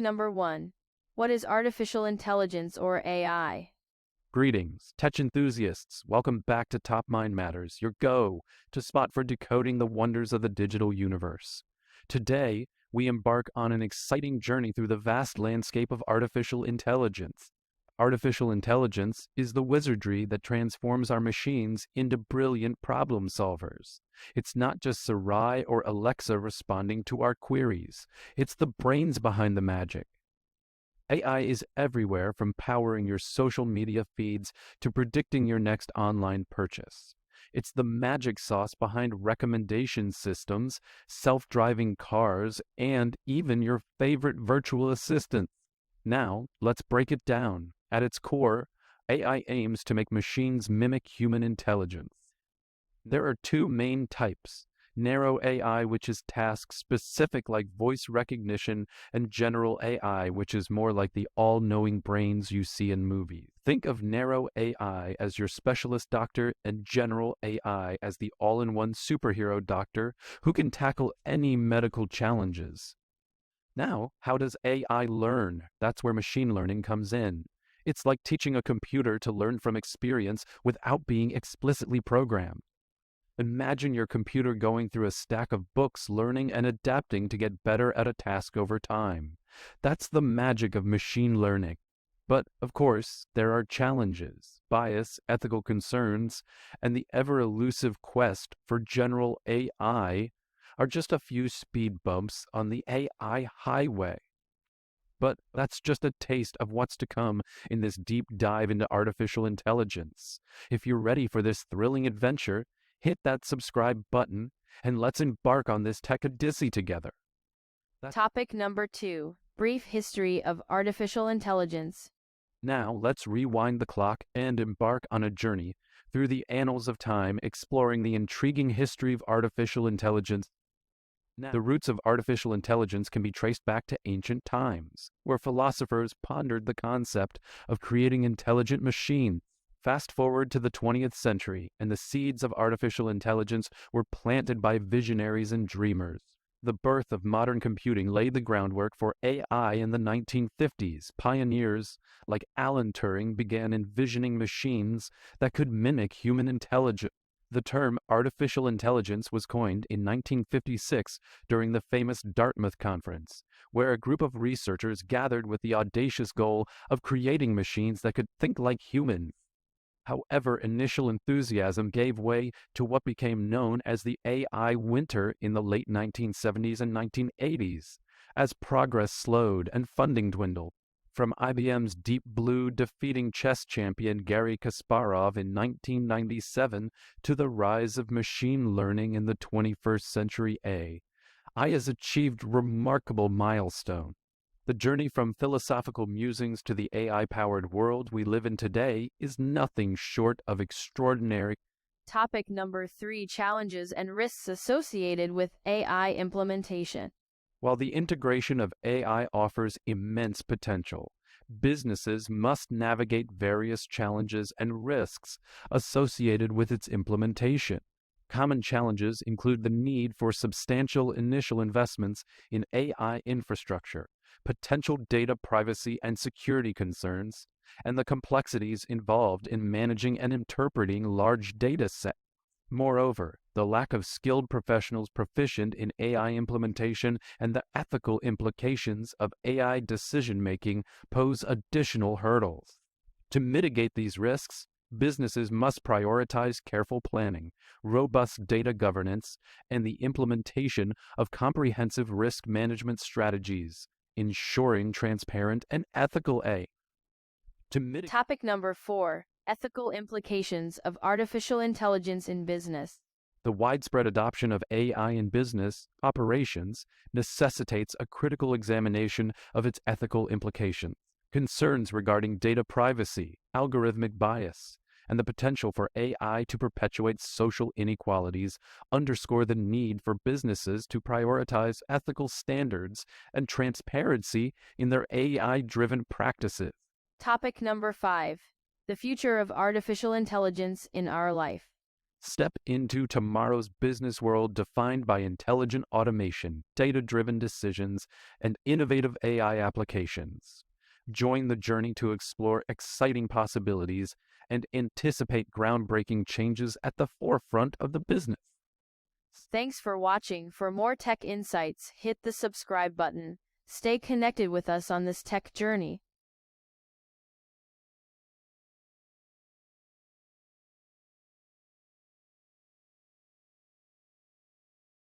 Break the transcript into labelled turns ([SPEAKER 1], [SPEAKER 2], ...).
[SPEAKER 1] number 1. What is artificial intelligence or AI?
[SPEAKER 2] Greetings, tech enthusiasts. Welcome back to Top Mind Matters, your go-to spot for decoding the wonders of the digital universe. Today, we embark on an exciting journey through the vast landscape of artificial intelligence. Artificial intelligence is the wizardry that transforms our machines into brilliant problem solvers. It's not just Sarai or Alexa responding to our queries. It's the brains behind the magic. AI is everywhere, from powering your social media feeds to predicting your next online purchase. It's the magic sauce behind recommendation systems, self-driving cars, and even your favorite virtual assistants. Now, let's break it down. At its core, AI aims to make machines mimic human intelligence. There are two main types: narrow AI, which is task-specific like voice recognition, and general AI, which is more like the all-knowing brains you see in movies. Think of narrow AI as your specialist doctor and general AI as the all-in-one superhero doctor who can tackle any medical challenges. Now, how does AI learn? That's where machine learning comes in. It's like teaching a computer to learn from experience without being explicitly programmed. Imagine your computer going through a stack of books, learning and adapting to get better at a task over time. That's the magic of machine learning. But, of course, there are challenges, bias, ethical concerns, and the ever-elusive quest for general AI are just a few speed bumps on the AI highway. But that's just a taste of what's to come in this deep dive into artificial intelligence. If you're ready for this thrilling adventure, hit that subscribe button and let's embark on this tech odyssey together.
[SPEAKER 1] Topic number 2. Brief history of artificial intelligence.
[SPEAKER 2] Now, let's rewind the clock and embark on a journey through the annals of time, exploring the intriguing history of artificial intelligence. The roots of artificial intelligence can be traced back to ancient times, where philosophers pondered the concept of creating intelligent machines. Fast forward to the 20th century, and the seeds of artificial intelligence were planted by visionaries and dreamers. The birth of modern computing laid the groundwork for AI in the 1950s. Pioneers like Alan Turing began envisioning machines that could mimic human intelligence. The term artificial intelligence was coined in 1956 during the famous Dartmouth Conference, where a group of researchers gathered with the audacious goal of creating machines that could think like humans. However, initial enthusiasm gave way to what became known as the AI winter in the late 1970s and 1980s, as progress slowed and funding dwindled. From IBM's Deep Blue defeating chess champion Garry Kasparov in 1997 to the rise of machine learning in the 21st century, AI has achieved remarkable milestones. The journey from philosophical musings to the AI-powered world we live in today is nothing short of extraordinary.
[SPEAKER 1] Topic number 3. Challenges and risks associated with AI implementation.
[SPEAKER 2] While the integration of AI offers immense potential, businesses must navigate various challenges and risks associated with its implementation. Common challenges include the need for substantial initial investments in AI infrastructure, potential data privacy and security concerns, and the complexities involved in managing and interpreting large data sets. Moreover, the lack of skilled professionals proficient in AI implementation and the ethical implications of AI decision-making pose additional hurdles. To mitigate these risks, businesses must prioritize careful planning, robust data governance, and the implementation of comprehensive risk management strategies, ensuring transparent and ethical AI.
[SPEAKER 1] Topic number 4. Ethical implications of artificial intelligence in business.
[SPEAKER 2] The widespread adoption of AI in business operations necessitates a critical examination of its ethical implications. Concerns regarding data privacy, algorithmic bias, and the potential for AI to perpetuate social inequalities underscore the need for businesses to prioritize ethical standards and transparency in their AI-driven practices.
[SPEAKER 1] Topic number 5. The future of artificial intelligence in our life.
[SPEAKER 2] Step into tomorrow's business world defined by intelligent automation, data-driven decisions, and innovative AI applications. Join the journey to explore exciting possibilities and anticipate groundbreaking changes at the forefront of the business.
[SPEAKER 1] Thanks for watching. For more tech insights, hit the subscribe button. Stay connected with us on this tech journey.